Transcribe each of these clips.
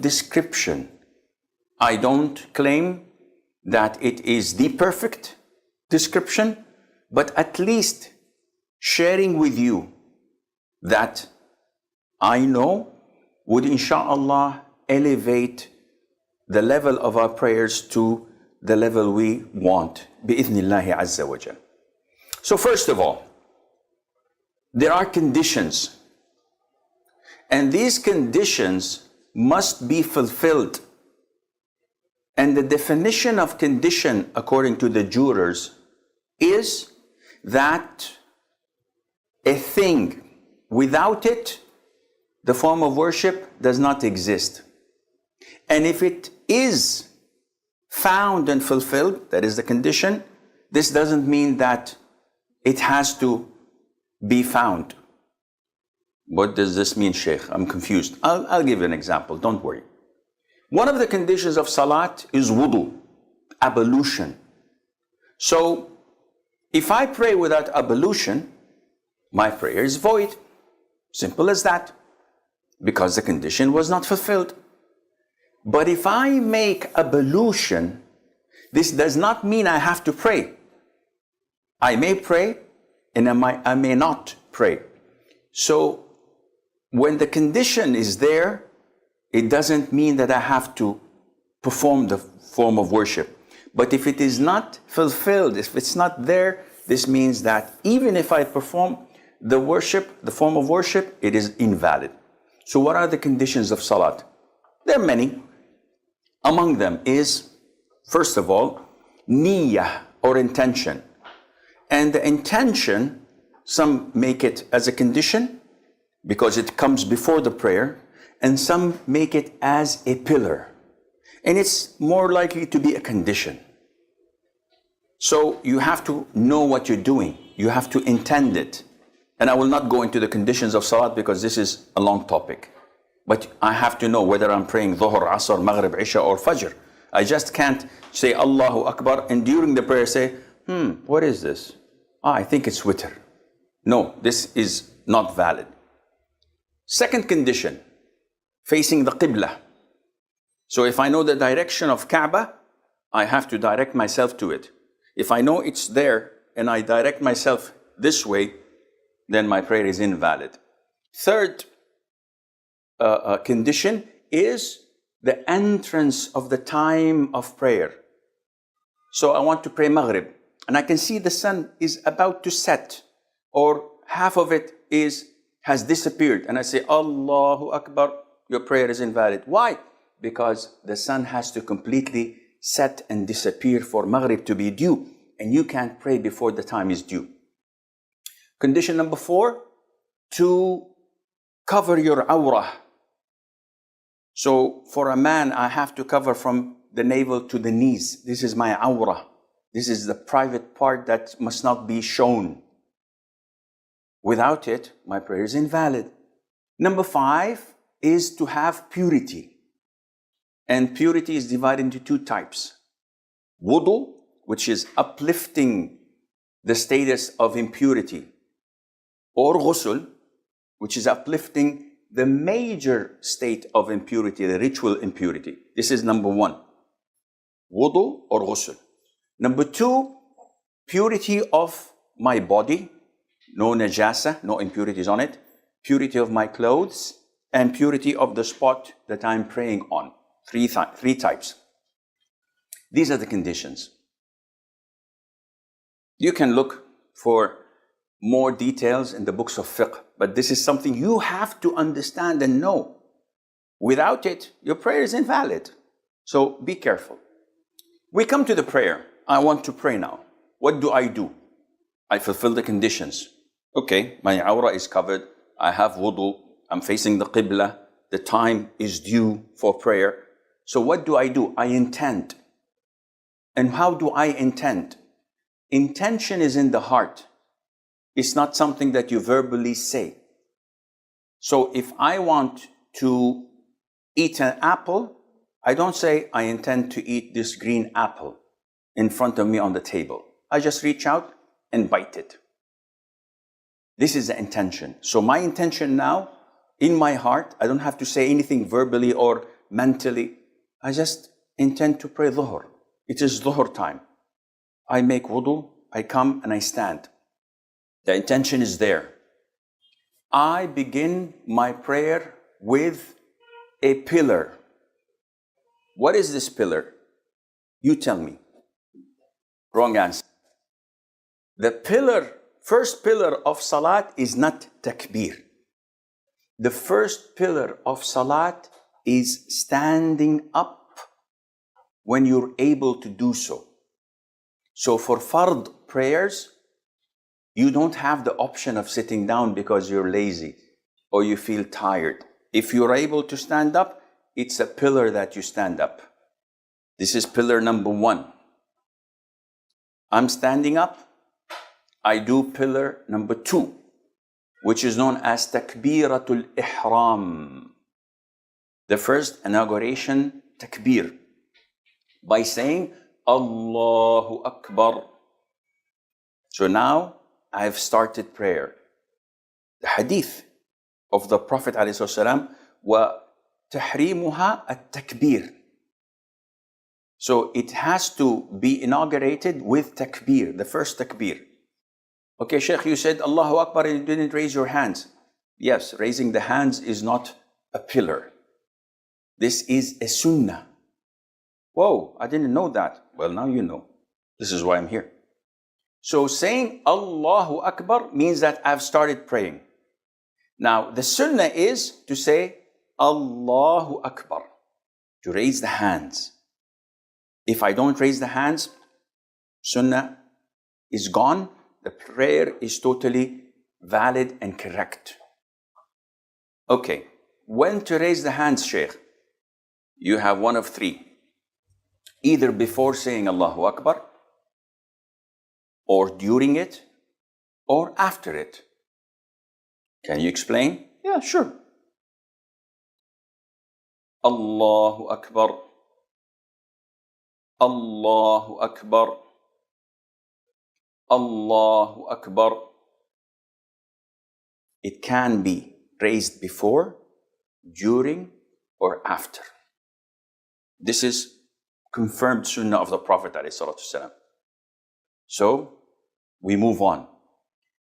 description. I don't claim that it is the perfect description, but at least sharing with you that I know would inshallah elevate the level of our prayers to the level we want, bi'ithnillahi azza wa jal. So first of all, there are conditions, and these conditions must be fulfilled. And the definition of condition, according to the jurors, is that a thing, without it, the form of worship does not exist. And if it is found and fulfilled, that is the condition, this doesn't mean that it has to be found. What does this mean, Sheikh? I'm confused. I'll give you an example, don't worry. One of the conditions of salat is wudu, ablution. So, if I pray without ablution, my prayer is void. Simple as that. Because the condition was not fulfilled. But if I make ablution, this does not mean I have to pray. I may pray and I may not pray. So, when the condition is there, it doesn't mean that I have to perform the form of worship. But if it is not fulfilled, if it's not there, this means that even if I perform the worship, the form of worship, it is invalid. So what are the conditions of salat? There are many. Among them is, first of all, niyyah, or intention. And the intention, some make it as a condition because it comes before the prayer, and some make it as a pillar. And it's more likely to be a condition. So you have to know what you're doing. You have to intend it. And I will not go into the conditions of salat because this is a long topic. But I have to know whether I'm praying Dhuhr, Asr, Maghrib, Isha or Fajr. I just can't say Allahu Akbar and during the prayer say, what is this? I think it's witr. No, this is not valid. Second condition, facing the Qibla. So if I know the direction of Kaaba, I have to direct myself to it. If I know it's there and I direct myself this way, then my prayer is invalid. Third condition is the entrance of the time of prayer. So I want to pray Maghrib, and I can see the sun is about to set, or half of it has disappeared, and I say, Allahu Akbar, your prayer is invalid. Why? Because the sun has to completely set and disappear for Maghrib to be due, and you can't pray before the time is due. Condition number 4, to cover your awrah. So for a man, I have to cover from the navel to the knees. This is my awrah. This is the private part that must not be shown. Without it, my prayer is invalid. Number 5 is to have purity. And purity is divided into 2 types. Wudu, which is uplifting the status of impurity. Or ghusl, which is uplifting the major state of impurity, the ritual impurity. This is number 1. Wudu or ghusl. Number 2, purity of my body. No najasa, no impurities on it. Purity of my clothes. And purity of the spot that I'm praying on. 3 types. These are the conditions. You can look for more details in the books of fiqh, but this is something you have to understand and know. Without it, your prayer is invalid. So be careful. We come to the prayer. I want to pray now. What do? I fulfill the conditions. Okay, my awrah is covered. I have wudu. I'm facing the Qibla. The time is due for prayer. So what do? I intend. And how do I intend? Intention is in the heart. It's not something that you verbally say. So if I want to eat an apple, I don't say I intend to eat this green apple in front of me on the table. I just reach out and bite it. This is the intention. So my intention now, in my heart, I don't have to say anything verbally or mentally, I just intend to pray dhuhr. It is dhuhr time. I make wudu, I come and I stand. The intention is there. I begin my prayer with a pillar. What is this pillar? You tell me. Wrong answer. The pillar, first pillar of salat is not takbeer. The first pillar of salat is standing up when you're able to do so. So for fard prayers, you don't have the option of sitting down because you're lazy or you feel tired. If you're able to stand up, it's a pillar that you stand up. This is pillar number 1. I'm standing up. I do pillar number 2, which is known as Takbeeratul Ihram. The first inauguration takbeer, by saying Allahu Akbar. So now I've started prayer. The hadith of the Prophet ﷺ, وَتَحْرِيمُهَا التَّكْبِيرِ. So it has to be inaugurated with takbeer, the first takbeer. Okay, Sheikh, you said Allahu Akbar and you didn't raise your hands. Yes, raising the hands is not a pillar. This is a sunnah. Whoa, I didn't know that. Well, now you know. This is why I'm here. So saying Allahu Akbar means that I've started praying. Now, the sunnah is to say Allahu Akbar, to raise the hands. If I don't raise the hands, sunnah is gone. The prayer is totally valid and correct. Okay, when to raise the hands, Sheikh? You have one of 3. Either before saying Allahu Akbar, or during it, or after it. Can you explain? Yeah, sure. Allahu Akbar. Allahu Akbar. Allahu Akbar. It can be raised before, during, or after. This is confirmed sunnah of the Prophet ﷺ. So, we move on.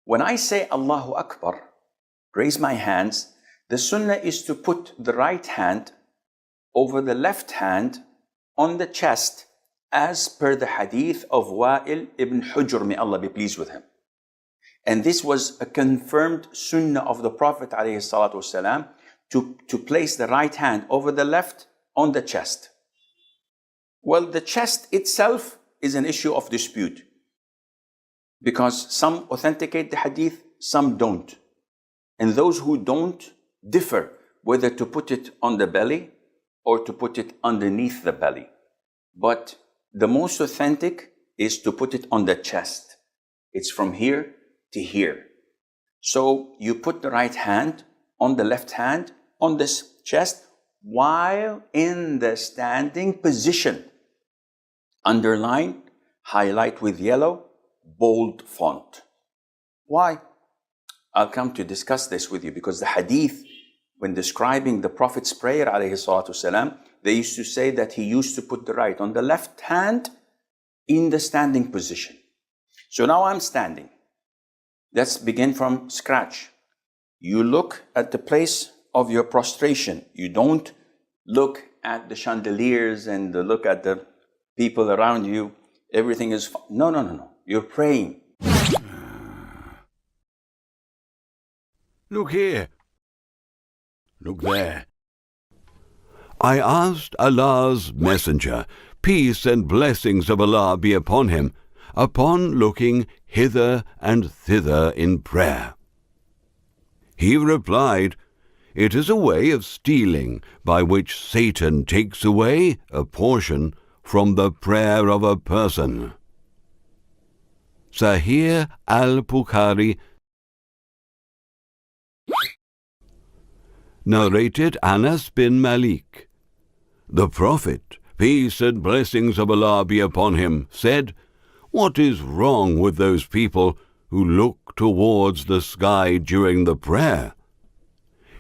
When I say Allahu Akbar, raise my hands, the sunnah is to put the right hand over the left hand on the chest, as per the hadith of Wa'il ibn Hujr, may Allah be pleased with him. And this was a confirmed sunnah of the Prophet ﷺ to place the right hand over the left on the chest. Well, the chest itself is an issue of dispute, because some authenticate the hadith, some don't. And those who don't differ whether to put it on the belly or to put it underneath the belly. But the most authentic is to put it on the chest. It's from here to here. So you put the right hand on the left hand on this chest while in the standing position. Underline, highlight with yellow, bold font. Why? I'll come to discuss this with you, because the hadith, when describing the Prophet's prayer, ﷺ, they used to say that he used to put the right on the left hand in the standing position. So now I'm standing. Let's begin from scratch. You look at the place of your prostration. You don't look at the chandeliers and look at the people around you. Everything is fine. No. You're praying. Look here. Look there. I asked Allah's Messenger, peace and blessings of Allah be upon him, upon looking hither and thither in prayer. He replied, it is a way of stealing by which Satan takes away a portion from the prayer of a person. Sahih al-Bukhari, narrated Anas bin Malik. The Prophet, peace and blessings of Allah be upon him, said, what is wrong with those people who look towards the sky during the prayer?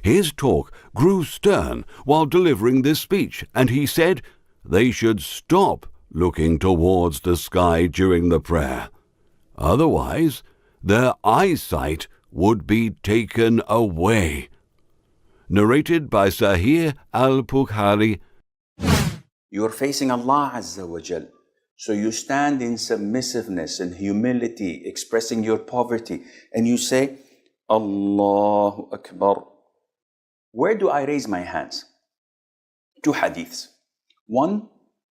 His talk grew stern while delivering this speech, and he said they should stop looking towards the sky during the prayer. Otherwise, their eyesight would be taken away. Narrated by Sahih al-Bukhari. You're facing Allah Azza wa Jal. So you stand in submissiveness and humility, expressing your poverty, and you say, Allahu Akbar. Where do I raise my hands? Two hadiths. One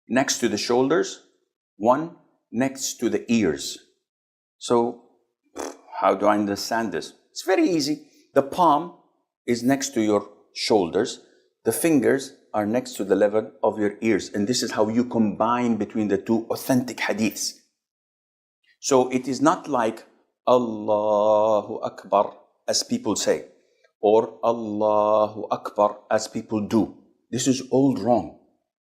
next to the shoulders, one next to the ears. So, how do I understand this? It's very easy. The palm is next to your shoulders. The fingers are next to the level of your ears. And this is how you combine between the two authentic hadiths. So it is not like Allahu Akbar as people say, or Allahu Akbar as people do. This is all wrong.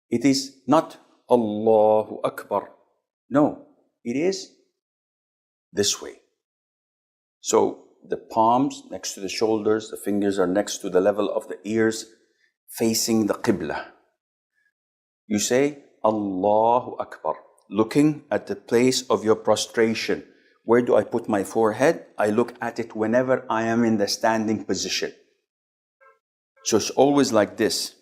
It is not Allahu Akbar. No, it is this way. So the palms next to the shoulders, the fingers are next to the level of the ears, facing the Qibla. You say Allahu Akbar, looking at the place of your prostration. Where do I put my forehead? I look at it whenever I am in the standing position. So it's always like this.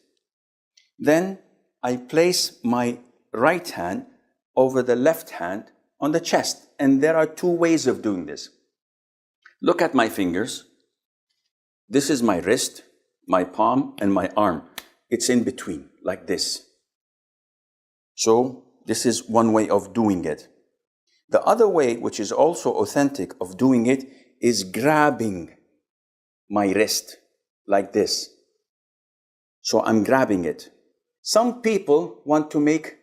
Then I place my right hand over the left hand on the chest. And there are two ways of doing this. Look at my fingers. This is my wrist, my palm, and my arm. It's in between, like this. So this is one way of doing it. The other way, which is also authentic of doing it, is grabbing my wrist like this. So I'm grabbing it. Some people want to make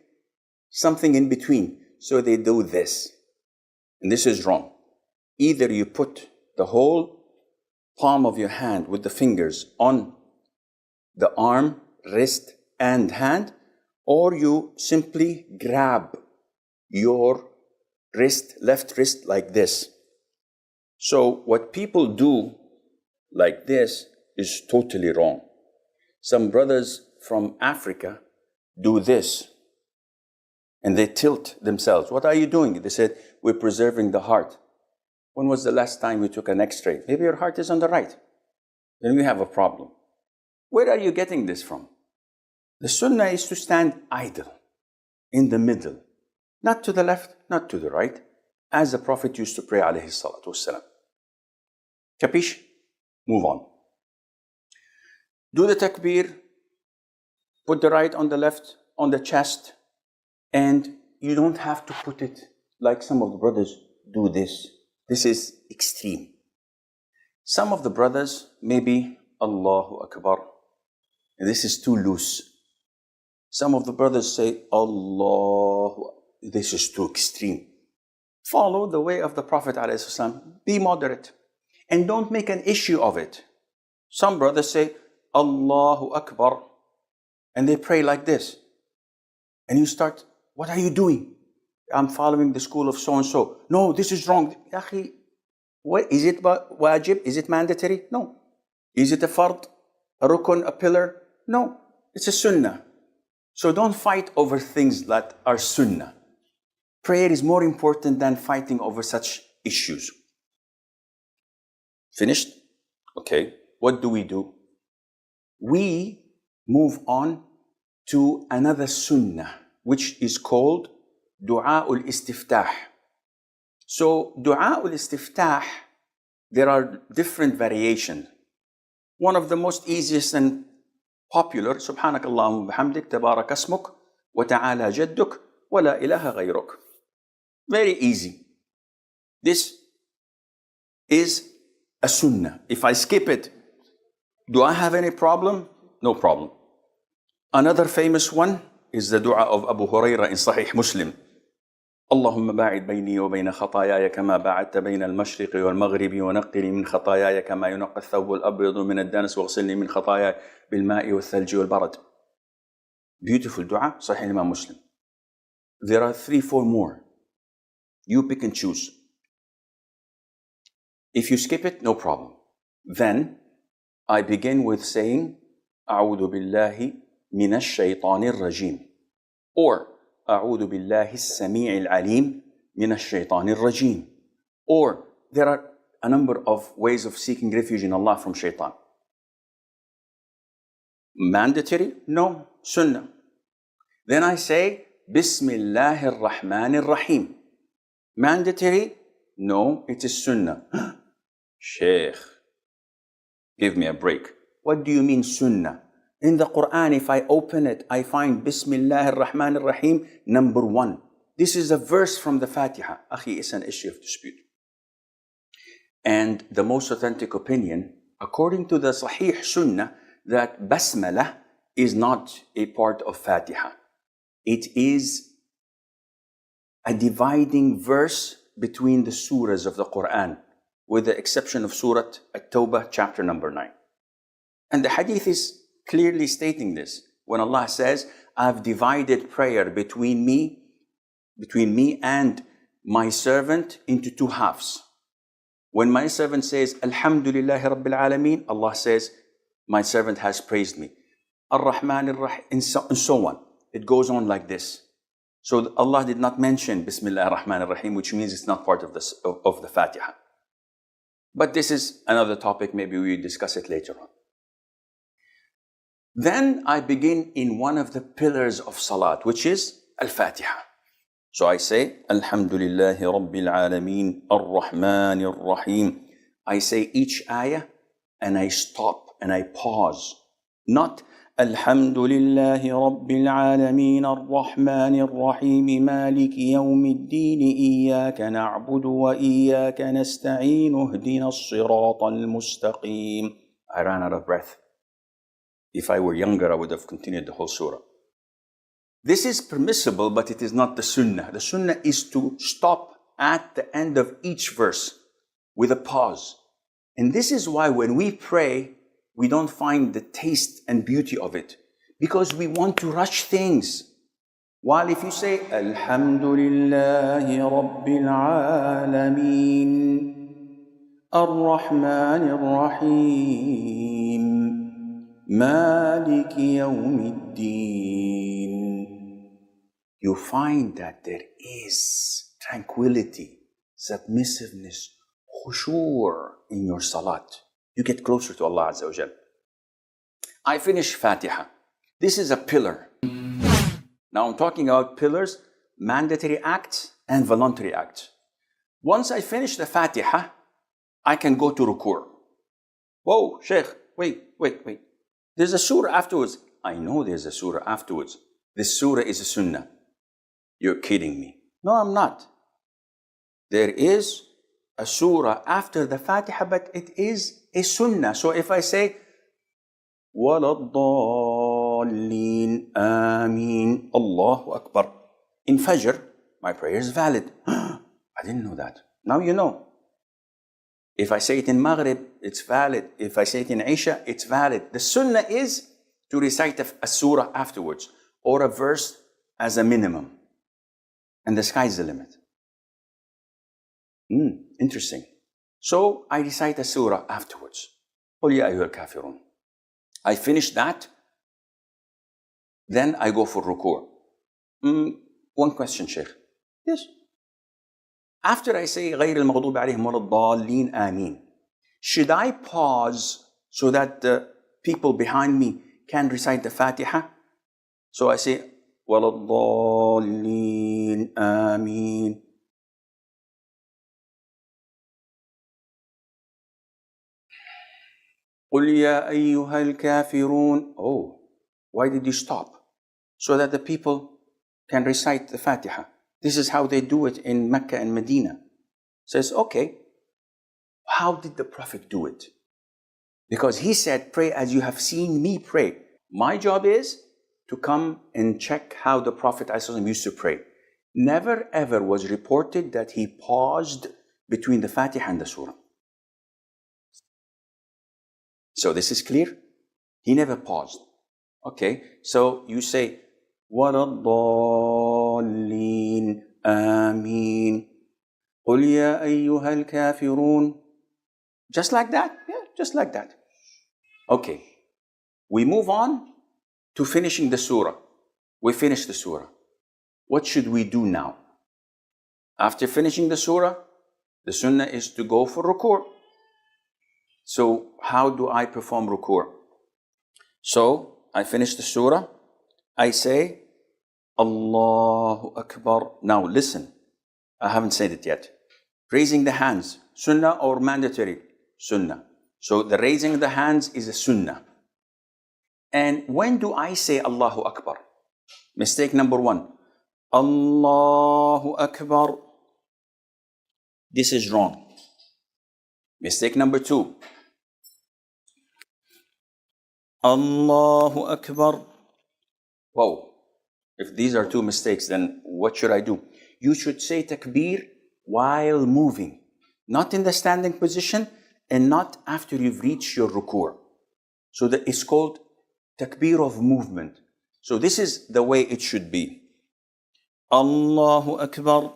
something in between, so they do this. And this is wrong. Either you put the whole palm of your hand with the fingers on the arm, wrist, and hand, or you simply grab your wrist, left wrist, like this. So what people do like this is totally wrong. Some brothers from Africa do this, and they tilt themselves. What are you doing? They said, we're preserving the heart. When was the last time you took an x-ray? Maybe your heart is on the right. Then we have a problem. Where are you getting this from? The Sunnah is to stand idle, in the middle. Not to the left, not to the right, as the Prophet used to pray, alayhi salatu wassalam. Capish? Move on. Do the takbeer, put the right on the left, on the chest, and you don't have to put it like some of the brothers do this. This is extreme. Some of the brothers, maybe Allahu Akbar. This is too loose. Some of the brothers say Allahu. This is too extreme. Follow the way of the Prophet ﷺ. Be moderate. And don't make an issue of it. Some brothers say Allahu Akbar, and they pray like this. And you start, what are you doing? I'm following the school of so-and-so. No, this is wrong. Akhi, what, is it wajib? Is it mandatory? No. Is it a fard? A rukun? A pillar? No. It's a sunnah. So don't fight over things that are sunnah. Prayer is more important than fighting over such issues. Finished? Okay. What do? We move on to another sunnah, which is called Dua al-Istiftah. So Dua al-Istiftah, there are different variations. One of the most easiest and popular, Subhanakallahumma bihamdik, tabarak asmuk, wa ta'ala jadduk, wa la ilaha ghayruk. Very easy. This is a sunnah. If I skip it, do I have any problem? No problem. Another famous one is the dua of Abu Hurairah in Sahih Muslim. اللهم باعد بيني وبين خطاياي كما باعدت بين المشرق والمغرب ونقني من خطاياي كما ينقى الثوب الأبيض من الدنس واغسلني من خطاياي بالماء والثلج والبرد. Beautiful dua, Sahih Imam Muslim. There are 3-4 more. You pick and choose. If you skip it, no problem. Then I begin with saying, أعوذ بالله من الشيطان الرجيم, or أعوذ بالله السميع العليم من الشيطان الرجيم, or there are a number of ways of seeking refuge in Allah from shaitan. Mandatory? No. Sunnah. Then I say, Bismillah ar-Rahman ar-Rahim. Mandatory? No, it is Sunnah. Sheikh, give me a break. What do you mean Sunnah? In the Quran, if I open it, I find Bismillah ar-Rahman ar-Rahim, number 1. This is a verse from the Fatiha. Akhi, it's an issue of dispute. And the most authentic opinion, according to the Sahih Sunnah, that Basmalah is not a part of Fatiha. It is a dividing verse between the surahs of the Quran, with the exception of Surah At-Tawbah, chapter number 9. And the hadith is clearly stating this. When Allah says, I've divided prayer between me and my servant into 2 halves. When my servant says, Alhamdulillahi Rabbil Alameen, Allah says, my servant has praised me. Ar-Rahman ar-Rahim, and so on. It goes on like this. So Allah did not mention Bismillah ar-Rahman ar-Rahim, which means it's not part of the Fatiha. But this is another topic, maybe we will discuss it later on. Then I begin in one of the pillars of Salat, which is al-Fatiha. So I say, Alhamdulillahi Rabbil Alameen, Ar-Rahman Ar-Rahim. I say each ayah and I stop and I pause. Not Alhamdulillahi Rabbil Alameen, Ar-Rahman Ar-Rahim, Maliki Yawmiddin, Iyyaka na'budu wa Iyyaka nasta'een, Uhdina as-Sirata al-Mustaqim. I ran out of breath. If I were younger, I would have continued the whole surah. This is permissible, but it is not the Sunnah. The Sunnah is to stop at the end of each verse with a pause. And this is why when we pray, we don't find the taste and beauty of it, because we want to rush things. While if you say, Alhamdulillahi Rabbil Alameen, Ar-Rahman Ar-Rahim, Maliki Yawmiddin, you find that there is tranquility, submissiveness, khushu in your salat. You get closer to Allah Azza wa Jal. I finish Fatiha. This is a pillar. Now I'm talking about pillars, mandatory acts and voluntary acts. Once I finish the Fatiha, I can go to Ruku. Whoa, Sheikh, wait. There's a surah afterwards. I know there's a surah afterwards. This surah is a sunnah. You're kidding me. No, I'm not. There is a surah after the Fatiha, but it is a sunnah. So if I say, وَلَضَّالِّينَ آمين, Allahu Akbar, in Fajr, my prayer is valid. I didn't know that. Now you know. If I say it in Maghrib, it's valid. If I say it in Isha, it's valid. The sunnah is to recite a surah afterwards, or a verse as a minimum. And the sky's the limit. Interesting. So I recite a surah afterwards. قُلْ يَا أَيُّهَا الْكَافِرُونَ. I finish that. Then I go for ruku'. One question, Sheikh. Yes. After I say غَيْرِ الْمَغْضُوبِ عَلَيْهِمْ وَلَا الضَّالِّينَ آمين, should I pause so that the people behind me can recite the Fatiha? So I say وَلَا الضَّالِّينَ آمين. قُلْ يَا أَيُّهَا الْكَافِرُونَ. Oh, why did you stop? So that the people can recite the Fatiha. This is how they do it in Mecca and Medina. Says, okay, how did the Prophet do it? Because he said, pray as you have seen me pray. My job is to come and check how the Prophet ﷺ used to pray. Never ever was reported that he paused between the Fatiha and the Surah. So this is clear? He never paused. Okay, so you say, وَلَا الضَّالِّينَ آمين قُلْ يَا أَيُّهَا الْكَافِرُونَ. Just like that? Yeah, just like that. Okay, we move on to finishing the surah. We finished the surah. What should we do now? After finishing the surah, the sunnah is to go for ruku'. So how do I perform ruku'? So I finish the surah. I say, Allahu Akbar. Now listen, I haven't said it yet. Raising the hands, sunnah or mandatory? Sunnah. So the raising of the hands is a sunnah. And when do I say Allahu Akbar? Mistake number one. Allahu Akbar. This is wrong. Mistake number two. Allahu Akbar. Whoa. If these are two mistakes, then what should I do? You should say takbeer while moving, not in the standing position and not after you've reached your ruku'. So that it's called takbeer of movement. So this is the way it should be. Allahu Akbar.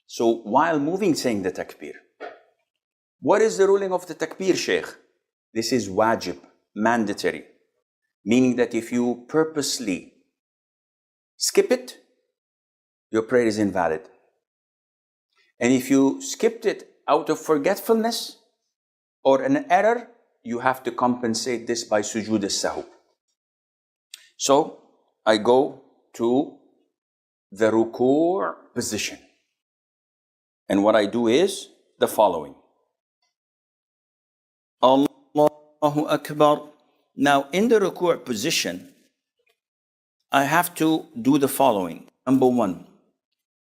So while moving, saying the takbeer. What is the ruling of the takbeer, Sheikh? This is wajib, mandatory. Meaning that if you purposely skip it, your prayer is invalid. And if you skipped it out of forgetfulness or an error, you have to compensate this by sujud as-sahw. So I go to the ruku' position. And what I do is the following. Allahu Akbar. Now in the ruku' position, I have to do the following. Number one,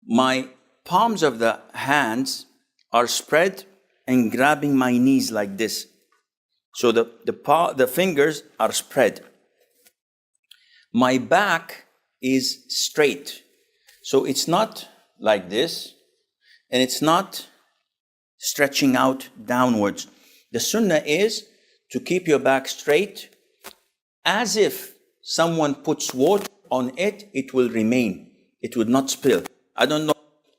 my palms of the hands are spread and grabbing my knees like this. So the fingers are spread. My back is straight. So it's not like this, and it's not stretching out downwards. The sunnah is to keep your back straight, as if someone puts water on it, it will remain. It would not spill. I don't know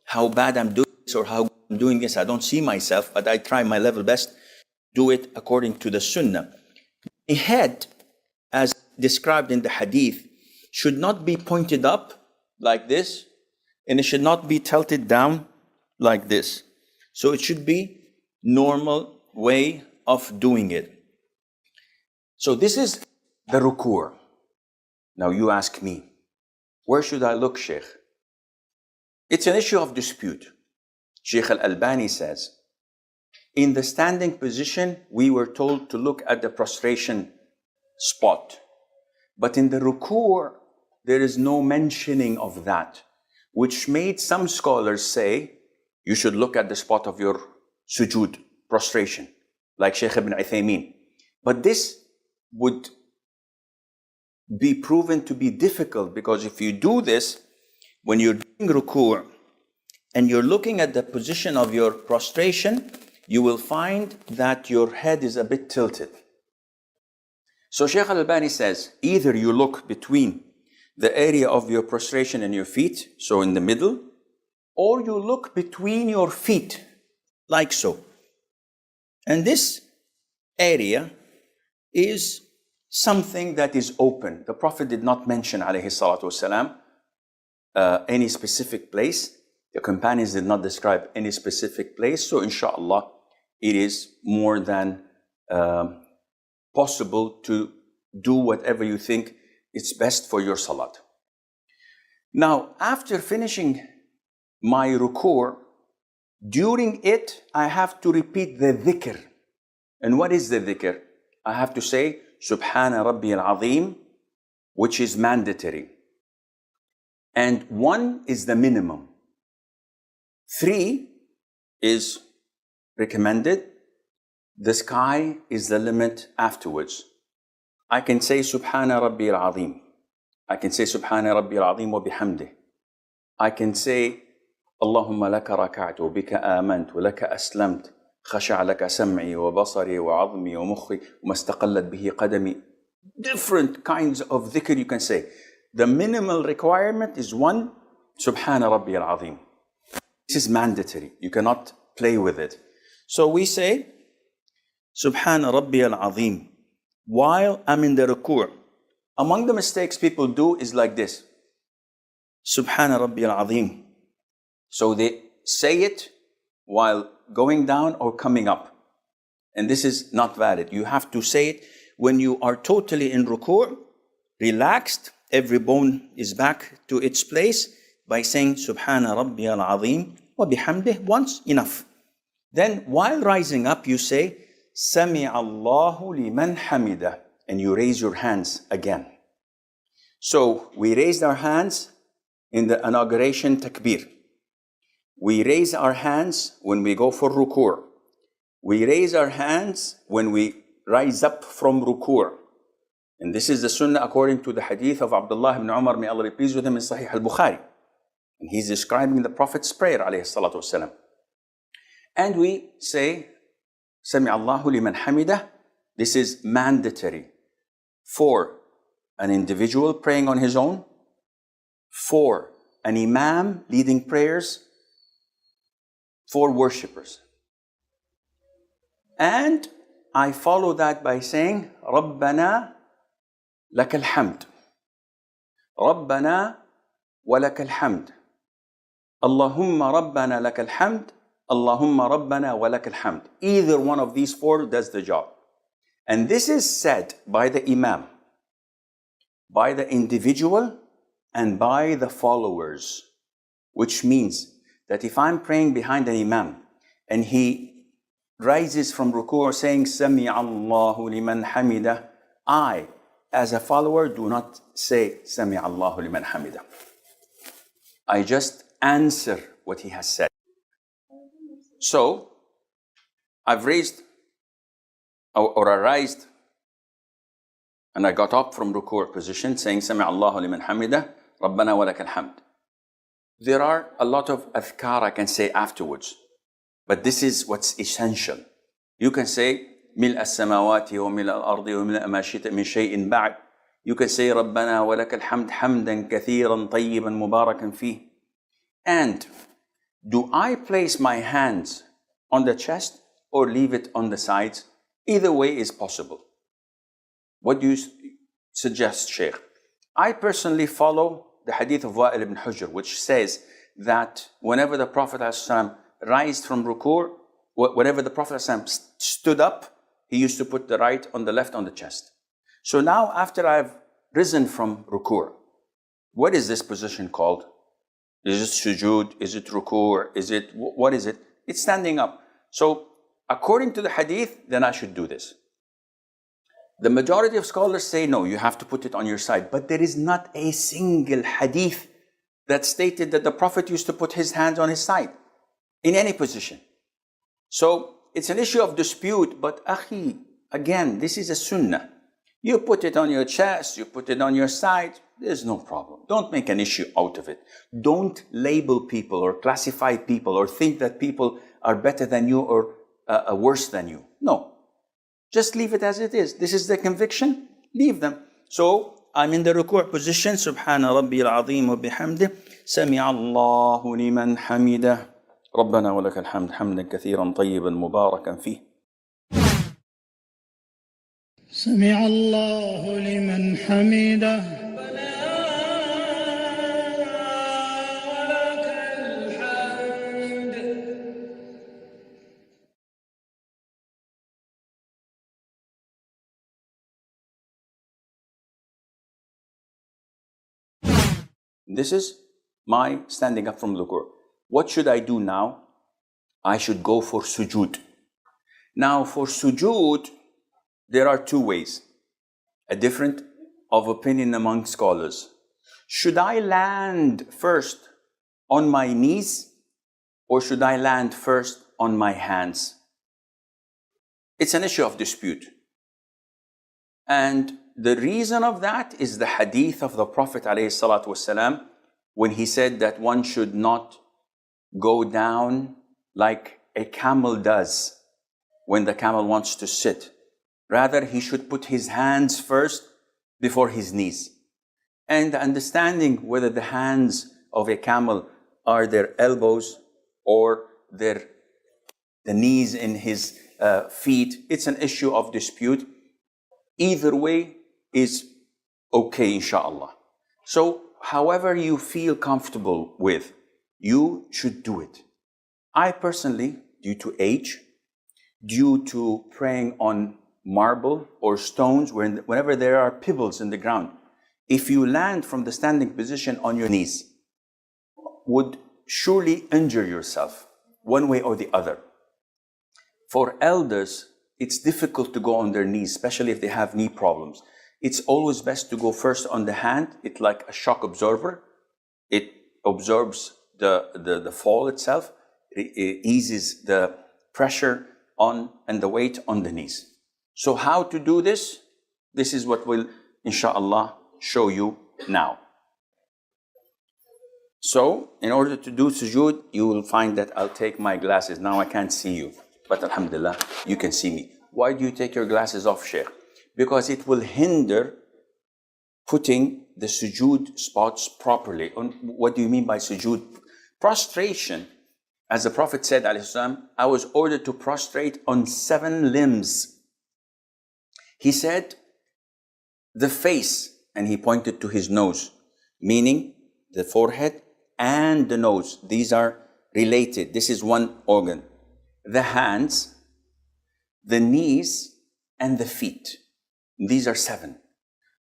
how bad I'm doing this or how I'm doing this. I don't see myself, but I try my level best to do it according to the sunnah. The head, as described in the hadith, should not be pointed up like this, and it should not be tilted down like this. So it should be normal way of doing it. So this is the ruku'. Now you ask me, where should I look, Sheikh? It's an issue of dispute. Sheikh al-Albani says, in the standing position, we were told to look at the prostration spot. But in the ruku', there is no mentioning of that, which made some scholars say, you should look at the spot of your sujud, prostration, like Sheikh ibn Uthaymeen. But this would be proven to be difficult, because if you do this, when you're doing ruku' and you're looking at the position of your prostration, you will find that your head is a bit tilted. So Sheikh al-Albani says, either you look between the area of your prostration and your feet, so in the middle, or you look between your feet, like so. And this area is something that is open. The Prophet did not mention, alayhi salatu wasalam, any specific place. The companions did not describe any specific place. So inshallah, it is more than possible to do whatever you think is best for your salat. Now, after finishing my ruku', during it, I have to repeat the dhikr. And what is the dhikr? I have to say, Subhana Rabbi al-Azim, which is mandatory. And 1 is the minimum. 3 is recommended. The sky is the limit afterwards. I can say Subhana Rabbi al-Azim. I can say Subhana Rabbi al-Azim wa bihamdih. I can say Allahumma laka raka'tu wa bika amantu wa laka aslamt. خشع لك سمعي وبصري وعظمي ومخي وما استقلت به قدمي. Different kinds of dhikr you can say. The minimal requirement is 1, Subhana Rabbi al-Azim. This is mandatory. You cannot play with it. So we say, Subhana Rabbi al-Azim. while I'm in the ruku'. Among the mistakes people do is like this. Subhana Rabbi al-Azim. So they say it while going down or coming up. And this is not valid. You have to say it when you are totally in ruku', relaxed, every bone is back to its place, by saying Subhana Rabbi al-Azim wa bihamdih once, enough. Then while rising up, you say Sami Allahu liman hamidah, and you raise your hands again. So we raised our hands in the inauguration takbeer. We raise our hands when we go for ruku'. We raise our hands when we rise up from ruku'. And this is the sunnah according to the hadith of Abdullah ibn Umar, may Allah be pleased with him, in Sahih Bukhari. And he's describing the Prophet's prayer, alayhi salatu wasalam. And we say, Sami Allahu liman hamidah. This is mandatory for an individual praying on his own, for an imam leading prayers, for worshippers. And I follow that by saying, Rabbana lakal hamd. Rabbana wa lakal hamd. Allahumma Rabbana lakal hamd. Allahumma Rabbana wa lakal hamd. Either one of these four does the job. And this is said by the imam, by the individual, and by the followers. Which means that if I'm praying behind an imam and he rises from ruku' saying Sami Allahu liman hamidah, I, as a follower, do not say Sami Allahu liman hamidah. I just answer what he has said. So, I've raised or I raised and I got up from ruku' position saying Sami Allahu liman hamidah, Rabbana wa lakal hamd. There are a lot of adhkar I can say afterwards, but this is what's essential. You can say ملء السماوات وملء الأرض وملء ما شئت من شيء بعد. You can say ربنا ولك الحمد حمدا كثيرا طيبا مباركا فيه. And do I place my hands on the chest or leave it on the sides? Either way is possible. What do you suggest, Sheikh? I personally follow the hadith of Wa'il ibn Hujr, which says that whenever the Prophet ﷺ rised from ruku', whenever the Prophet ﷺ stood up, he used to put the right on the left on the chest. So now after I've risen from ruku', what is this position called? Is it sujud? Is it ruku'? What is it? It's standing up. So according to the hadith, then I should do this. The majority of scholars say no, you have to put it on your side. But there is not a single hadith that stated that the Prophet used to put his hands on his side in any position. So it's an issue of dispute, but akhi, again, this is a sunnah. You put it on your chest, you put it on your side, there's no problem. Don't make an issue out of it. Don't label people or classify people or think that people are better than you or worse than you. No. Just leave it as it is. This is the conviction, leave them. So I'm in the ruku' position, Subhana Rabbi al-Azim wa bihamdih, Sami Allahu liman hamidah, Rabbana wa lakal hamd hamdan kathiran tayyiban mubarakan fih. سمع الله لمن حمده This is my standing up from ruku'. What should I do now? I should go for sujud. Now for sujud, there are two ways, a difference of opinion among scholars. Should I land first on my knees or should I land first on my hands? It's an issue of dispute. And the reason of that is the hadith of the Prophet ﷺ when he said that one should not go down like a camel does when the camel wants to sit. Rather, he should put his hands first before his knees. And understanding whether the hands of a camel are their elbows or the knees in his feet, it's an issue of dispute. Either way is okay, inshallah. So, however you feel comfortable with, you should do it. I personally, due to age, due to praying on marble or stones, whenever there are pebbles in the ground, if you land from the standing position on your knees, would surely injure yourself one way or the other. For elders, it's difficult to go on their knees, especially if they have knee problems. It's always best to go first on the hand. It's like a shock absorber. It absorbs the fall itself. It eases the pressure on and the weight on the knees. So how to do this? This is what we'll, inshallah, show you now. So, in order to do sujood, you will find that I'll take my glasses. Now I can't see you, but alhamdulillah, you can see me. Why do you take your glasses off, Sheikh? Because it will hinder putting the sujood spots properly. What do you mean by sujood? Prostration, as the Prophet said, I was ordered to prostrate on 7 limbs. He said, the face, and he pointed to his nose, meaning the forehead and the nose. These are related. This is one organ. The hands, the knees, and the feet. These are 7.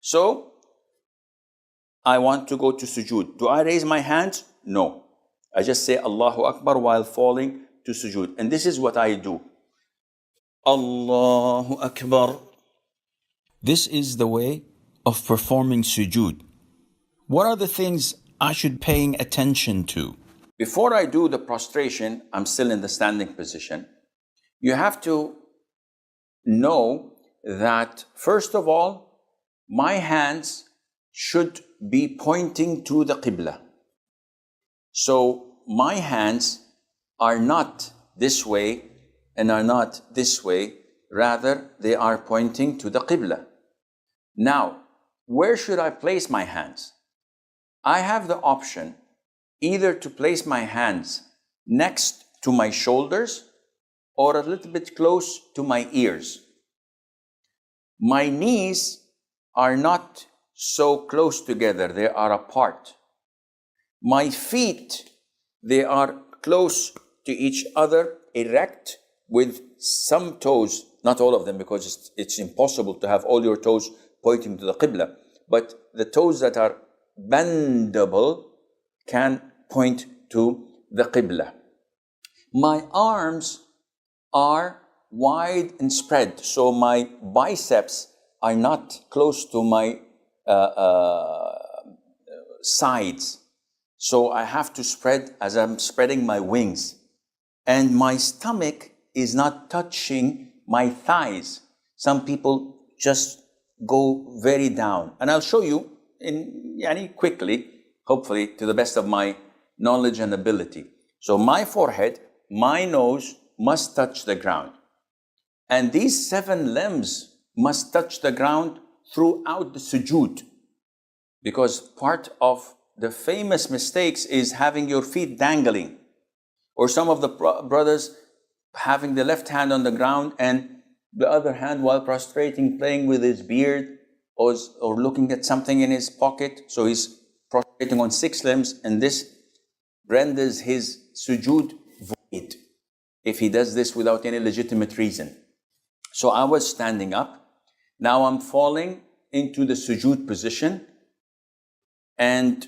So, I want to go to sujood. Do I raise my hands? No. I just say Allahu Akbar while falling to sujood. And this is what I do. Allahu Akbar. This is the way of performing sujood. What are the things I should paying attention to? Before I do the prostration, I'm still in the standing position. You have to know that, first of all, my hands should be pointing to the Qibla. So my hands are not this way and are not this way, rather they are pointing to the Qibla. Now, where should I place my hands? I have the option either to place my hands next to my shoulders or a little bit close to my ears. My knees are not so close together, they are apart. My feet, they are close to each other, erect, with some toes, not all of them, because it's impossible to have all your toes pointing to the Qibla, but the toes that are bendable can point to the Qibla. My arms are wide and spread, so my biceps are not close to my sides. So I have to spread as I'm spreading my wings. And my stomach is not touching my thighs. Some people just go very down. And I'll show you quickly, hopefully to the best of my knowledge and ability. So my forehead, my nose must touch the ground. And these 7 limbs must touch the ground throughout the sujood. Because part of the famous mistakes is having your feet dangling. Or some of the brothers having the left hand on the ground and the other hand while prostrating, playing with his beard or looking at something in his pocket. So he's prostrating on 6 limbs, and this renders his sujood void if he does this without any legitimate reason. So I was standing up. Now I'm falling into the sujood position, and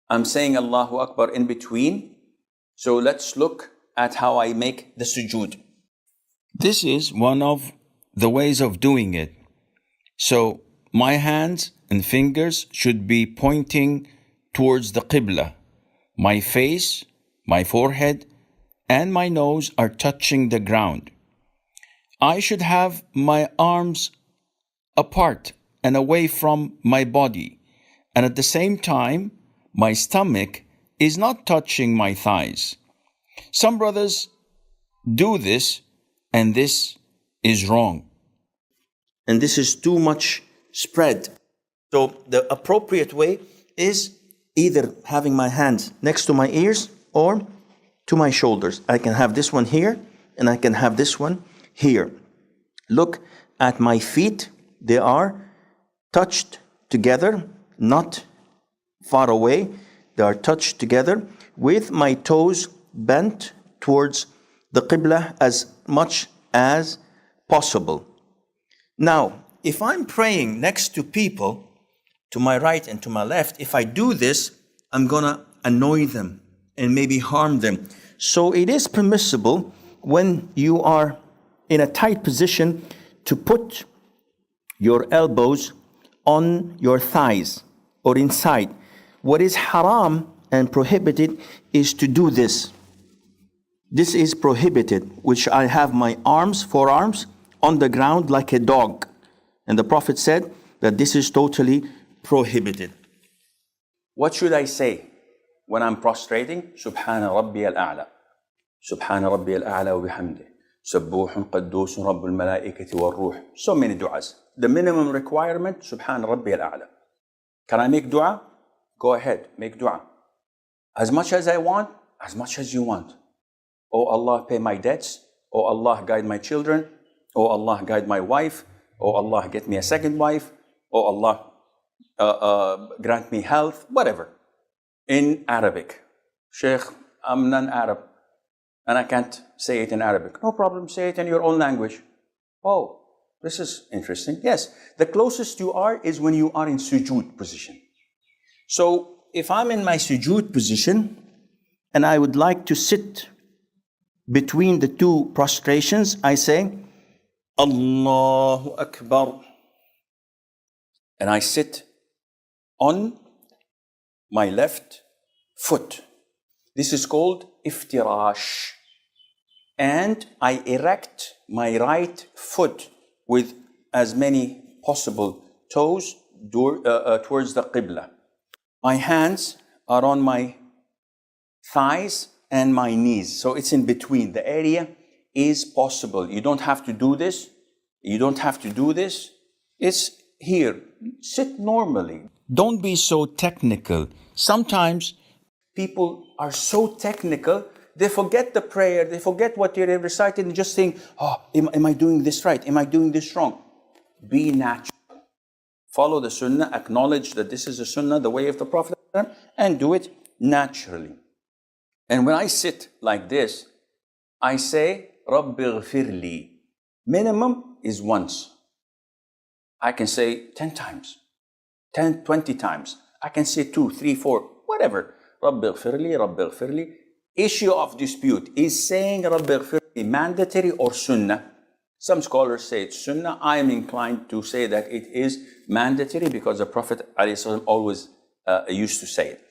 I'm saying Allahu Akbar in between. So let's look at how I make the sujood. This is one of the ways of doing it. So my hands and fingers should be pointing towards the Qibla. My face, my forehead, and my nose are touching the ground. I should have my arms apart and away from my body. And at the same time, my stomach is not touching my thighs. Some brothers do this, and this is wrong. And this is too much spread. So the appropriate way is either having my hands next to my ears or to my shoulders. I can have this one here, and I can have this one here. Look at my feet. they are touched together, not far away. They are touched together with my toes bent towards the Qibla as much as possible. Now, if I'm praying next to people, to my right and to my left, if I do this, I'm gonna annoy them and maybe harm them. So it is permissible when you are in a tight position to put your elbows on your thighs or inside. What is haram and prohibited is to do this. This is prohibited, which I have my forearms on the ground like a dog. And the Prophet said that this is totally prohibited. What should I say when I'm prostrating? Subhana Rabbi al-A'la. Subhana Rabbi al-A'la wa bihamdih. Sabbuhun qaddusun Rabbul malaikati wal ruh. So many du'as. The minimum requirement, Subhana Rabbi al-A'la. Can I make dua? Go ahead, make dua. As much as I want, as much as you want. Oh Allah, pay my debts. Oh Allah, guide my children. Oh Allah, guide my wife. Oh Allah, get me a second wife. Oh Allah, grant me health, whatever. In Arabic. Sheikh, I'm non-Arab and I can't say it in Arabic. No problem, say it in your own language. Oh, this is interesting. Yes, the closest you are is when you are in sujud position. So if I'm in my sujud position and I would like to sit between the two prostrations, I say, Allahu Akbar. And I sit on my left foot. This is called iftirash. And I erect my right foot with as many possible toes towards the Qibla. My hands are on my thighs and my knees. So it's in between. The area is possible. You don't have to do this. You don't have to do this. It's here. Sit normally. Don't be so technical. Sometimes people are so technical, they forget the prayer, they forget what you're reciting, and just think, oh, am I doing this right? Am I doing this wrong? Be natural. Follow the Sunnah, acknowledge that this is the Sunnah, the way of the Prophet, and do it naturally. And when I sit like this, I say, Rabbi ghfirli. Minimum is once. I can say 10 times, 10, 20 times. I can say 2, 3, 4, whatever. Rabbi ghfirli, Rabbi ghfirli. Issue of dispute, is saying Rabbi ghfirli mandatory or Sunnah? Some scholars say it's Sunnah. I am inclined to say that it is mandatory because the Prophet ﷺ always used to say it.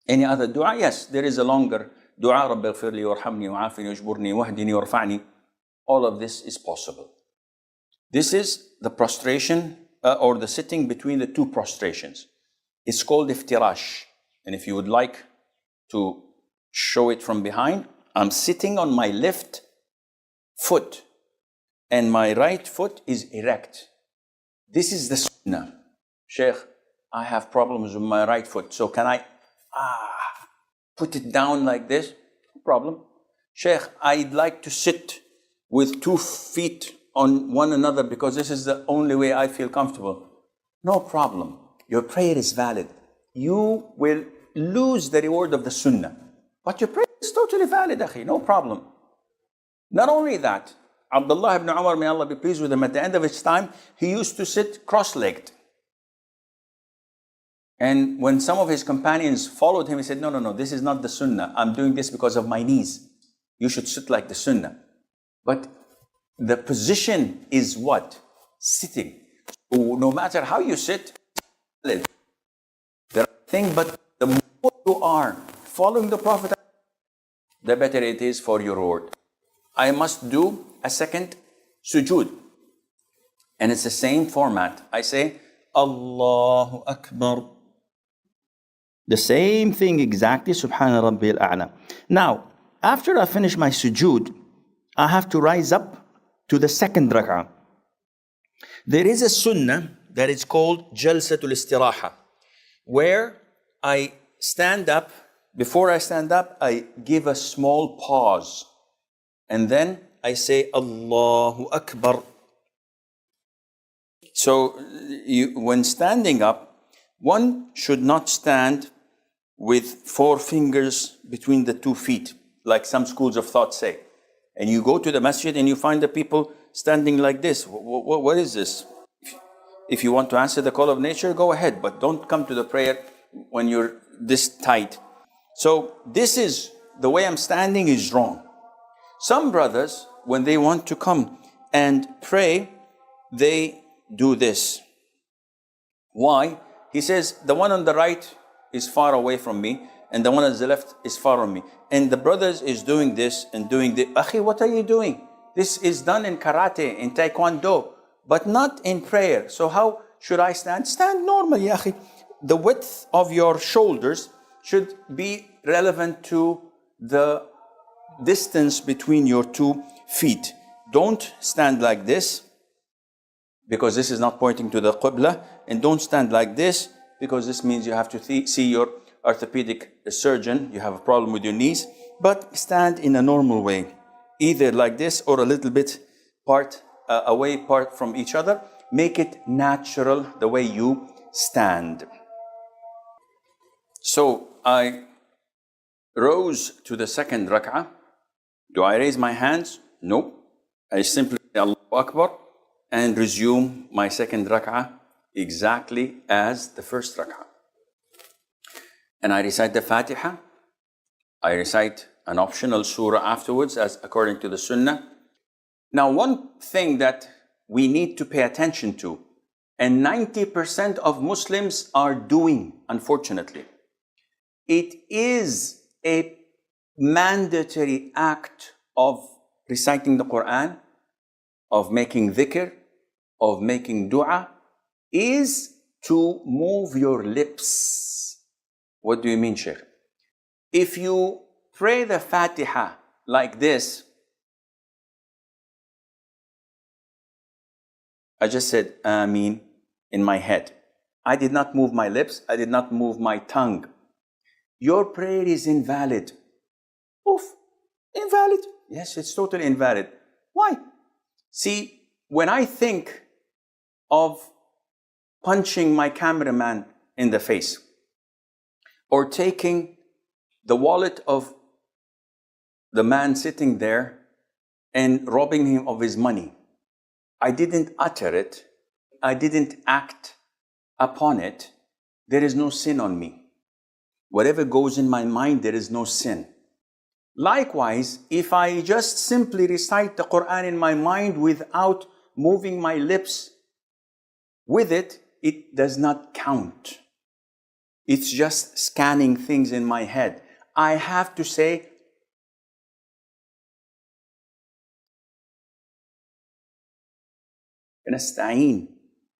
Any other dua? Yes, there is a longer dua. Rabbi ghfirli warhamni wa'afini wajburni wahdini warfa'ni. All of this is possible. This is the prostration or the sitting between the two prostrations. It's called iftirash. And if you would like to show it from behind, I'm sitting on my left foot and my right foot is erect. This is the Sunnah. Sheikh, I have problems with my right foot, so can I put it down like this? No problem. Sheikh, I'd like to sit with 2 feet on one another because this is the only way I feel comfortable. No problem. Your prayer is valid. You will lose the reward of the Sunnah, but your prayer is totally valid, akhi. No problem. Not only that, Abdullah ibn Umar, may Allah be pleased with him, at the end of his time, he used to sit cross-legged. And when some of his companions followed him, he said, no, this is not the Sunnah. I'm doing this because of my knees. You should sit like the Sunnah. But the position is what? Sitting. So no matter how you sit, there are things, but the more you are following the Prophet, the better it is for your reward. I must do a second sujud. And it's the same format. I say, Allahu Akbar. The same thing exactly, Subhana Rabbi al-A'la. Now, after I finish my sujud, I have to rise up to the second rak'ah. There is a sunnah that is called Jalsa al-Istiraha, where I stand up. Before I stand up, I give a small pause. And then I say, Allahu Akbar. So when standing up, one should not stand with 4 fingers between the 2 feet, like some schools of thought say. And you go to the masjid and you find the people standing like this. What is this? If you want to answer the call of nature, go ahead, but don't come to the prayer when you're this tight. So this is, the way I'm standing is wrong. Some brothers, when they want to come and pray, they do this. Why? He says, the one on the right is far away from me, and the one on the left is far from me. And the brothers is doing this and doing this. Akhi, what are you doing? This is done in karate, in taekwondo, but not in prayer. So how should I stand? Stand normally, akhi. The width of your shoulders should be relevant to the distance between your 2 feet. Don't stand like this, because this is not pointing to the Qibla, and don't stand like this, because this means you have to see your orthopedic surgeon, you have a problem with your knees. But stand in a normal way, either like this or a little bit away from each other. Make it natural the way you stand. So I rose to the second rak'ah. Do I raise my hands? No. I simply say Allahu Akbar and resume my second rak'ah exactly as the first rak'ah. And I recite the Fatiha. I recite an optional surah afterwards, as according to the Sunnah. Now, one thing that we need to pay attention to, and 90% of Muslims are doing, unfortunately, it is a mandatory act of reciting the Quran, of making dhikr, of making dua, is to move your lips. What do you mean, Sheikh? If you pray the Fatiha like this, I just said Ameen in my head. I did not move my lips, I did not move my tongue. Your prayer is invalid. Oof, invalid. Yes, it's totally invalid. Why? See, when I think of punching my cameraman in the face, or taking the wallet of the man sitting there and robbing him of his money, I didn't utter it, I didn't act upon it, there is no sin on me. Whatever goes in my mind, there is no sin. Likewise, if I just simply recite the Quran in my mind without moving my lips with it, it does not count. It's just scanning things in my head. I have to say,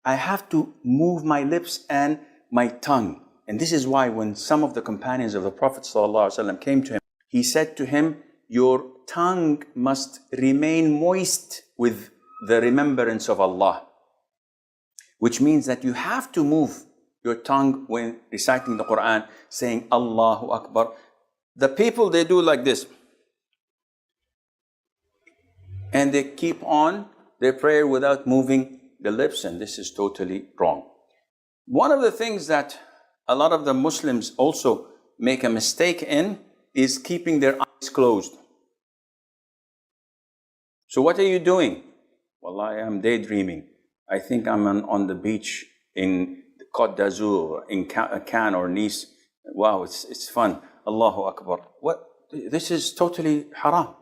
I have to move my lips and my tongue. And this is why when some of the companions of the Prophet ﷺ came to him, he said to him, your tongue must remain moist with the remembrance of Allah. Which means that you have to move your tongue when reciting the Quran, saying Allahu Akbar. The people, they do like this. And they keep on their prayer without moving the lips, and this is totally wrong. One of the things that a lot of the Muslims also make a mistake in is keeping their eyes closed. So what are you doing? Well, I am daydreaming. I think I'm on the beach in Côte d'Azur, in Cannes or Nice. Wow, it's fun. Allahu Akbar. What? This is totally haram.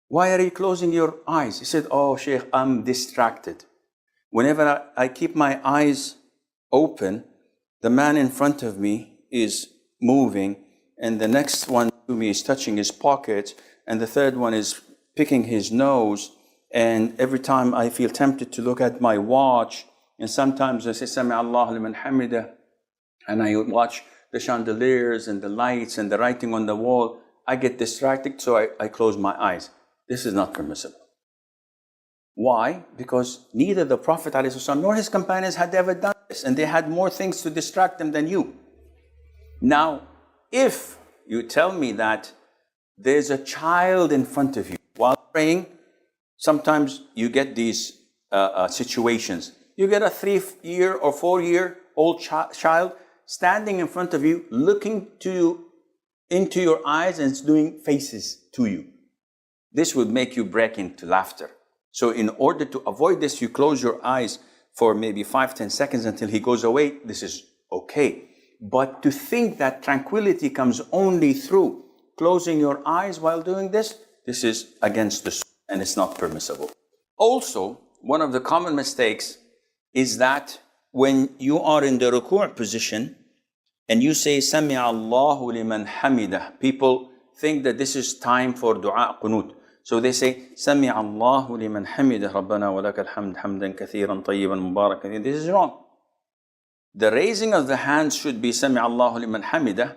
Why are you closing your eyes? He said, oh, Sheikh, I'm distracted. Whenever I keep my eyes open, the man in front of me is moving, and the next one to me is touching his pocket, and the third one is picking his nose, and every time I feel tempted to look at my watch, and sometimes I say, Sami Allahu liman hamidah, and I watch the chandeliers and the lights and the writing on the wall, I get distracted, so I close my eyes. This is not permissible. Why? Because neither the Prophet ﷺ nor his companions had ever done this, and they had more things to distract them than you. Now, if you tell me that there's a child in front of you while praying, sometimes you get these situations. You get a 3-year or 4-year-old child standing in front of you, looking to you into your eyes, and it's doing faces to you. This would make you break into laughter. So in order to avoid this, you close your eyes for maybe 5-10 seconds until he goes away. This is okay. But to think that tranquility comes only through closing your eyes while doing this, this is against the Sunnah and it's not permissible. Also, one of the common mistakes is that when you are in the ruku' position and you say Sami Allahu liman hamidah, people think that this is time for dua qunut. So they say Sami Allahu liman hamidah Rabbana wa lakal hamd hamdan kathiran tayyiban mubarakan. This is wrong. The raising of the hands should be Sami Allahu liman hamidah.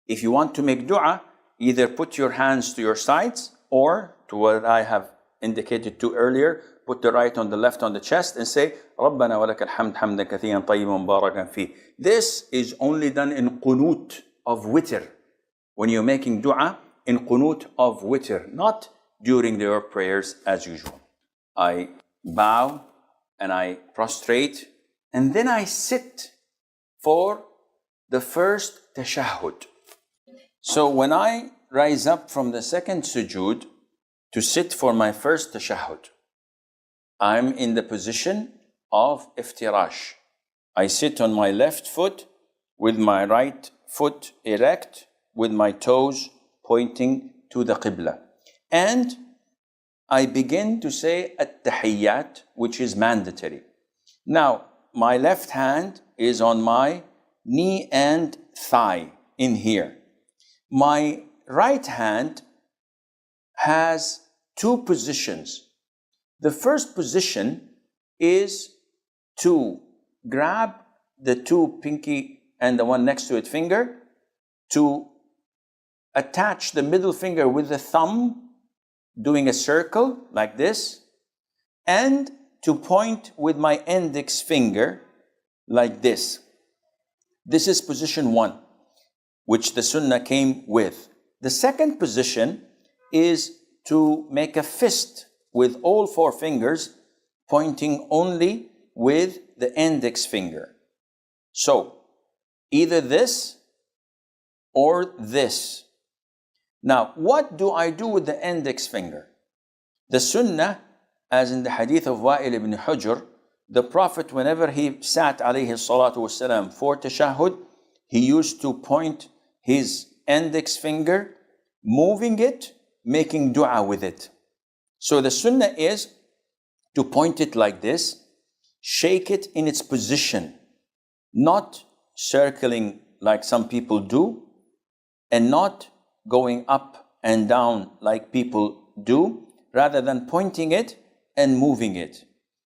If you want to make dua, either put your hands to your sides or to what I have indicated to earlier, put the right on the left on the chest and say Rabbana wa lakal hamd hamdan kathiran tayyiban mubarakan fi. This is only done in qunut of witr. When you're making dua in qunut of witr, not during your prayers as usual. I bow and I prostrate and then I sit for the first tashahhud. So when I rise up from the second sujud to sit for my first tashahhud, I'm in the position of iftirash. I sit on my left foot with my right foot erect, with my toes pointing to the Qibla. And I begin to say at-tahiyyat, which is mandatory. Now, my left hand is on my knee and thigh in here. My right hand has two positions. The first position is to grab the two pinky and the one next to it finger, to attach the middle finger with the thumb, doing a circle like this, and to point with my index finger like this. This is position 1, which the Sunnah came with. The second position is to make a fist with all 4 fingers, pointing only with the index finger. So, either this or this. Now, what do I do with the index finger? The Sunnah, as in the hadith of Wa'il ibn Hujr, the Prophet, whenever he sat alayhi salatu wasalam for tashahhud, he used to point his index finger, moving it, making dua with it. So the Sunnah is to point it like this, shake it in its position, not circling like some people do, and not going up and down like people do, rather than pointing it and moving it.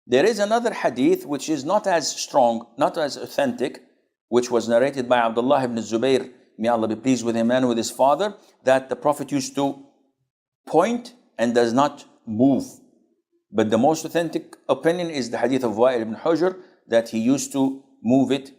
There is another hadith which is not as strong, not as authentic, which was narrated by Abdullah ibn Zubayr, may Allah be pleased with him and with his father, that the Prophet used to point and does not move. But the most authentic opinion is the hadith of Wa'il ibn Hujr, that he used to move it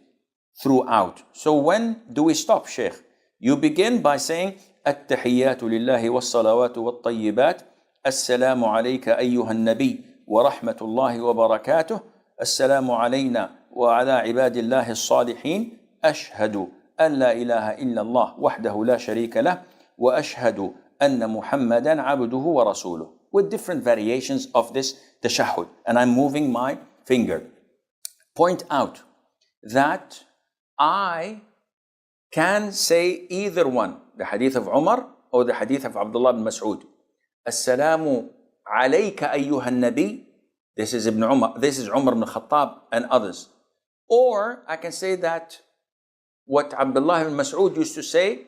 throughout. So when do we stop, Sheikh? You begin by saying التحيات لله والصلوات والطيبات السلام عليك أيها النبي ورحمة الله وبركاته السلام علينا وعلى عباد الله الصالحين أشهد أن لا إله إلا الله وحده لا شريك له وأشهد أن محمدا عبده ورسوله, with different variations of this tashahhud. And I'm moving my finger. Point out that I can say either one, the hadith of Umar or the hadith of Abdullah ibn Mas'ud. Assalamu alayka ayyuhan nabi. This is Ibn Umar, this is Umar ibn Khattab and others. Or I can say that what Abdullah ibn Mas'ud used to say,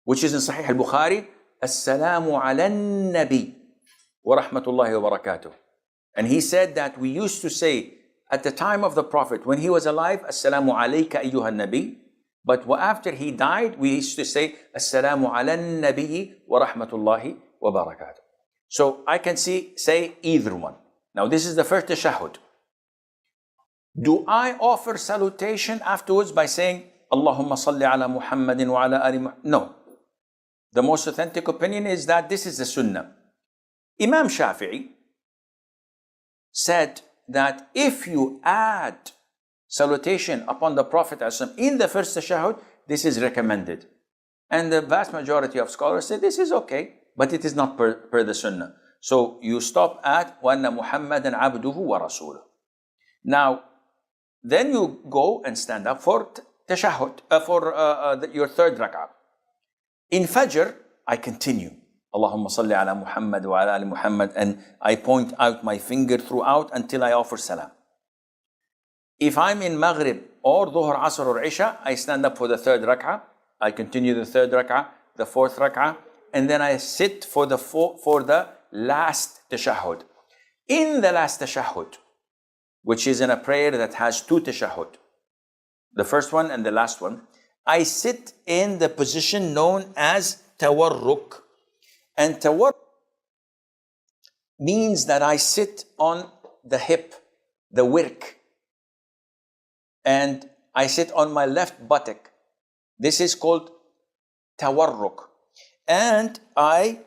which is in Sahih Bukhari, Assalamu ala nabi wa rahmatullahi wa barakatuh. And he said that we used to say at the time of the Prophet, when he was alive, Assalamu alayka ayyuhan nabi. But after he died, we used to say, Assalamu ala nabi wa rahmatullahi wa barakatuh. So I can say either one. Now this is the first tashahhud. Do I offer salutation afterwards by saying, Allahumma salli ala Muhammadin wa ala ali Muhammad? No. The most authentic opinion is that this is the Sunnah. Imam Shafi'i said that if you add salutation upon the Prophet in the first tashahhud, this is recommended. And the vast majority of scholars say this is okay, but it is not per the Sunnah. So you stop at وَأَنَّ مُحَمَّدًا عَبْدُهُ وَرَسُولُهُ. Now, then you go and stand up for tashahhud, your third rak'ah. In Fajr, I continue. Allahumma salli ala Muhammad wa ala ali Muhammad, and I point out my finger throughout until I offer salam. If I'm in Maghrib or Dhuhr, Asr or Isha, I stand up for the third rak'ah. I continue the third rak'ah, the fourth rak'ah, and then I sit for the last tashahhud. In the last tashahhud, which is in a prayer that has two tashahhud, the first one and the last one, I sit in the position known as Tawarruk. And Tawarruk means that I sit on the hip, the wirk, and I sit on my left buttock. This is called Tawarruk. And I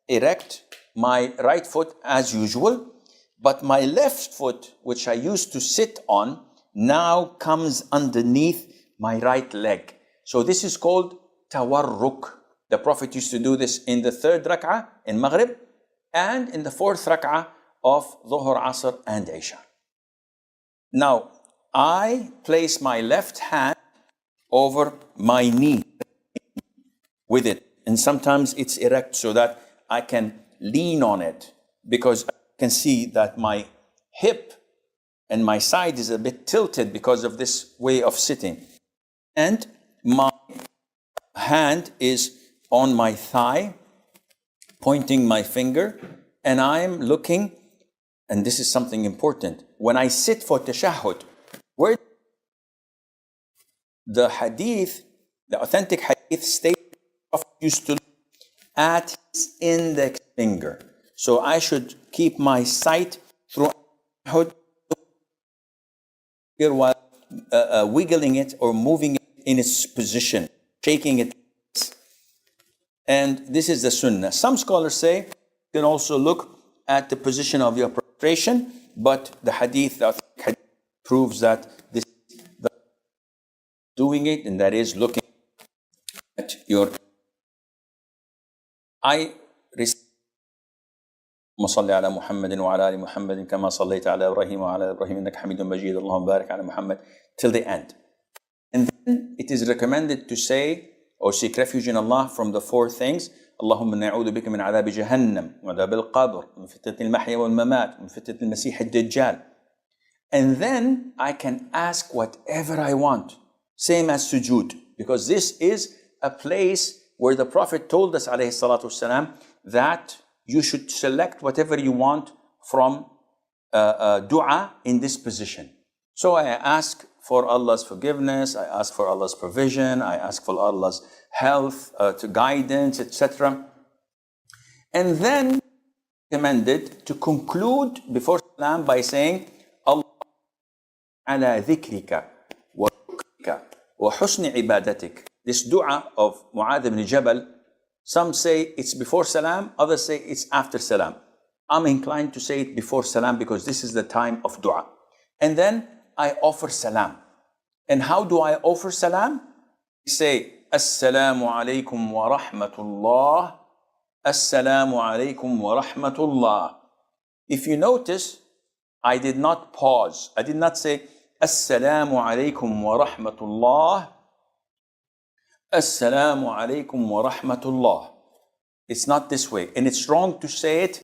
erect my right foot as usual, but my left foot, which I used to sit on, now comes underneath my right leg. So this is called Tawarruk. The Prophet used to do this in the third rak'ah in Maghrib and in the fourth rak'ah of Dhuhr, Asr and Isha. Now, I place my left hand over my knee with it. And sometimes it's erect so that I can lean on it, because I can see that my hip and my side is a bit tilted because of this way of sitting. And my hand is on my thigh, pointing my finger, and I'm looking, and this is something important. When I sit for tashahhud, where the hadith, the authentic hadith states the Prophet used to look at his index finger. So I should keep my sight through tashahhud while wiggling it or moving it in its position, shaking it. And this is the Sunnah. Some scholars say you can also look at the position of your prostration, but the hadith proves that this is doing it, and that is looking at your. I recite صل على محمد وعلى آل محمد كما صليت على إبراهيم وعلى إبراهيم إنك حميد مجيد اللهم بارك على محمد till the end. And then it is recommended to say or seek refuge in Allah from the four things. اللهم نعوذ بك من عذاب جهنم وعذاب القبر من فتنة المحيا والممات من فتنة المسيح الدجال. And then I can ask whatever I want, same as sujud, because this is a place where the Prophet told us alayhi salatu wasalam that you should select whatever you want from dua in this position. So I ask for Allah's forgiveness, I ask for Allah's provision, I ask for Allah's health, to guidance, etc. And then recommended to conclude before salam by saying, Allah ala dhikrika wa shukrika wa husni ibadatik. This dua of Mu'adh ibn Jabal, some say it's before salam, others say it's after salam. I'm inclined to say it before salam because this is the time of dua. And then I offer salam. And how do I offer salam? I say, Assalamu alaikum wa rahmatullah. Assalamu alaikum wa rahmatullah. If you notice, I did not pause. I did not say, Assalamu alaikum wa rahmatullah. Assalamu alaikum wa rahmatullah. It's not this way. And it's wrong to say it